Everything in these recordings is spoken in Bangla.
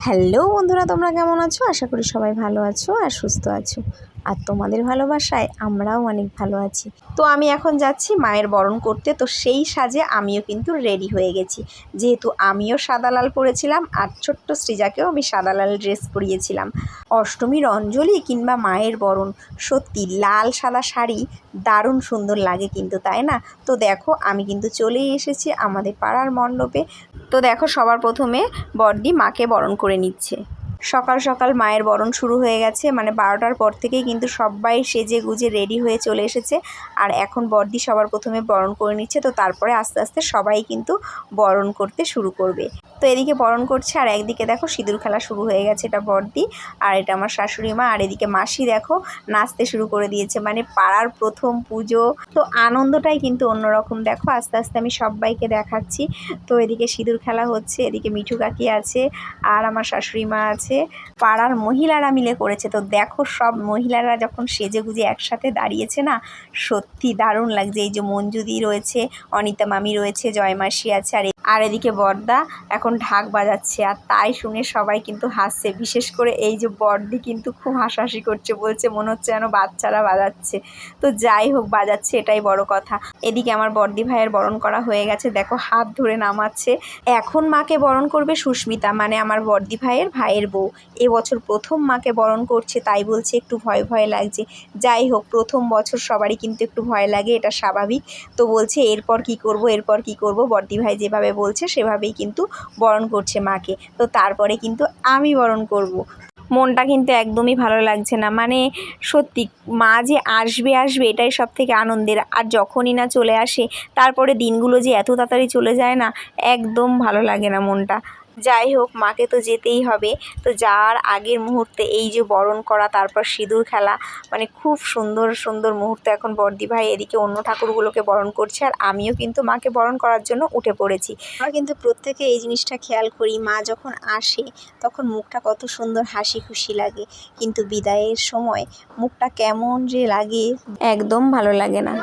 হ্যালো বন্ধুরা, তোমরা কেমন আছো? আশা করি সবাই ভালো আছো আর সুস্থ আছো। আর তোমাদের ভালোবাসায় আমরাও অনেক ভালো আছি। তো আমি এখন যাচ্ছি মায়ের বরণ করতে। তো সেই সাজে আমিও কিন্তু রেডি হয়ে গেছি। যেহেতু আমিও সাদা লাল পরেছিলাম আর ছোট্ট সৃজাকেও আমি সাদা লাল ড্রেস পরিয়েছিলাম। অষ্টমীর অঞ্জলি কিংবা মায়ের বরণ, সত্যি লাল সাদা শাড়ি দারুণ সুন্দর লাগে কিন্তু, তাই না? তো দেখো আমি কিন্তু চলেই এসেছি আমাদের পাড়ার মণ্ডপে। তো দেখো সবার প্রথমে বড়দি মাকে বরণ করে নিচ্ছে। সকাল সকাল মায়ের বরণ শুরু হয়ে গেছে, মানে 12টার পর থেকেই কিন্তু সবাই সেজে গুজে রেডি হয়ে চলে এসেছে। আর এখন বড়দি সবার প্রথমে বরণ করে নিচ্ছে, তো তারপরে আস্তে আস্তে সবাই কিন্তু বরণ করতে শুরু করবে। তো এদিকে বরণ করছে আর একদিকে দেখো সিঁদুর খেলা শুরু হয়ে গেছে। এটা বড়দি আর এটা আমার শাশুড়ি মা, আর এদিকে মাসি দেখো নাচতে শুরু করে দিয়েছে, মানে পাড়ার প্রথম পুজো, তো আনন্দটাই কিন্তু অন্যরকম। দেখো আস্তে আস্তে আমি সবাইকে দেখাচ্ছি। তো এদিকে সিঁদুর খেলা হচ্ছে, এদিকে মিঠু কাকি আছে আর আমার শাশুড়ি মা আছে, পাড়ার মহিলারা মিলে করেছে। তো দেখো সব মহিলারা যখন সেজে গুজে একসাথে দাঁড়িয়েছে না, সত্যি দারুণ লাগছে। এই যে মঞ্জুদি রয়েছে, অনিতা মামি রয়েছে, জয়মাসি আছে, আর এদিকে বড়দা এখন ঢাক বাজাচ্ছে। আর তাই শুনে সবাই কিন্তু হাসছে, বিশেষ করে এই যে বড়দি কিন্তু খুব হাসাহাসি করছে, বলছে মনে হচ্ছে যেন বাচ্চারা বাজাচ্ছে। তো যাই হোক, বাজাচ্ছে এটাই বড় কথা। এদিকে আমার বড়দি ভাইয়ের বরণ করা হয়ে গেছে, দেখো হাত ধরে নামাচ্ছে। এখন মাকে বরণ করবে সুস্মিতা, মানে আমার বড়দি ভাইয়ের বউ। এবছর প্রথম মাকে বরণ করছে, তাই বলছে একটু ভয় ভয় লাগছে। যাই হোক, প্রথম বছর সবারই কিন্তু একটু ভয় লাগে, এটা স্বাভাবিক। তো বলছে এরপর কি করব। বড়দি ভাই যেভাবে বলছে সেভাবেই কিন্তু বরণ করছে মাকে। তো তারপরে কিন্তু আমি বরণ করব। মনটা কিন্তু একদমই ভালো লাগছে না, মানে সত্যি মা যে আসবে এটাই সব থেকে আনন্দের। আর যখনই না চলে আসে তারপরে দিনগুলো যে এত তাড়াতাড়ি চলে যায় না, একদম ভালো লাগে না মনটা। যাই হোক, মাকে তো যেতেই হবে। তো যাওয়ার আগের মুহূর্তে এই যে বরণ করা, তারপর সিঁদুর খেলা, মানে খুব সুন্দর সুন্দর মুহূর্ত। এখন বড়দি ভাই এদিকে অন্য ঠাকুরগুলোকে বরণ করছে আর আমিও কিন্তু মাকে বরণ করার জন্য উঠে পড়েছি। আমরা কিন্তু প্রত্যেকে এই জিনিসটা খেয়াল করি, মা যখন আসে তখন মুখটা কত সুন্দর হাসি খুশি লাগে, কিন্তু বিদায়ের সময় মুখটা কেমন যে লাগে, একদম ভালো লাগে না।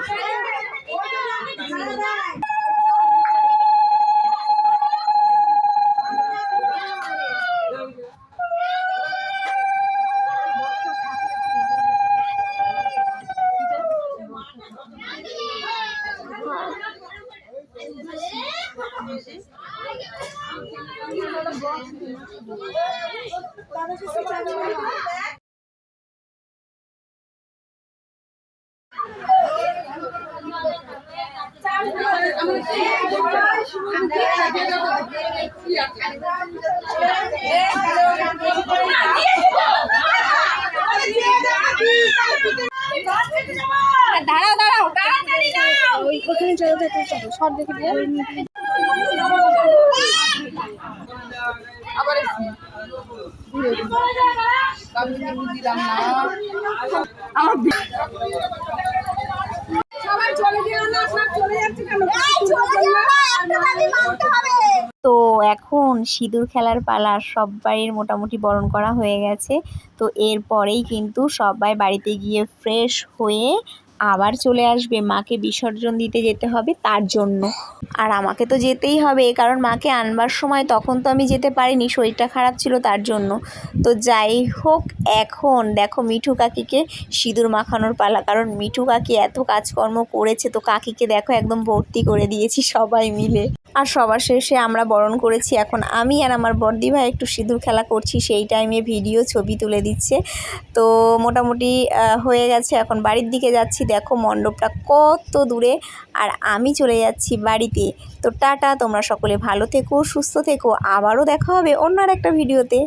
দাঁড়াও ওই ওখানে চলো, সব দেখে দিয়ে আবার তো এখন সিঁদুর খেলার পালা, সবাইয়ের মোটামুটি বরণ করা হয়ে গেছে। তো এরপরেই কিন্তু সবাই বাড়িতে গিয়ে ফ্রেশ হয়ে আবার চলে আসবে, মাকে বিসর্জন দিতে যেতে হবে তার জন্য। আর আমাকে তো যেতেই হবে, কারণ মাকে আনবার সময় তখন তো আমি যেতে পারিনি, শরীরটা খারাপ ছিল তার জন্য। তো যাই হোক, এখন দেখো মিঠু কাকিকে সিঁদুর মাখানোর পালা, কারণ মিঠু কাকি এত কাজকর্ম করেছে, তো কাকিকে দেখো একদম ভর্তি করে দিয়েছি সবাই মিলে। আর সবার শেষে আমরা বরণ করেছি। এখন আমি আর আমার বড়দি ভাই একটু সিঁদুর খেলা করছি, সেই টাইমে ভিডিও ছবি তুলে দিচ্ছে। তো মোটামুটি হয়ে গেছে, এখন বাড়ির দিকে যাচ্ছি। দেখো মণ্ডপটা কত দূরে, আর আমি চলে যাচ্ছি বাড়িতে। তো টাটা, তোমরা সকলে ভালো থেকো, সুস্থ থেকো, আবারও দেখা হবে অন্য আর একটা ভিডিওতে।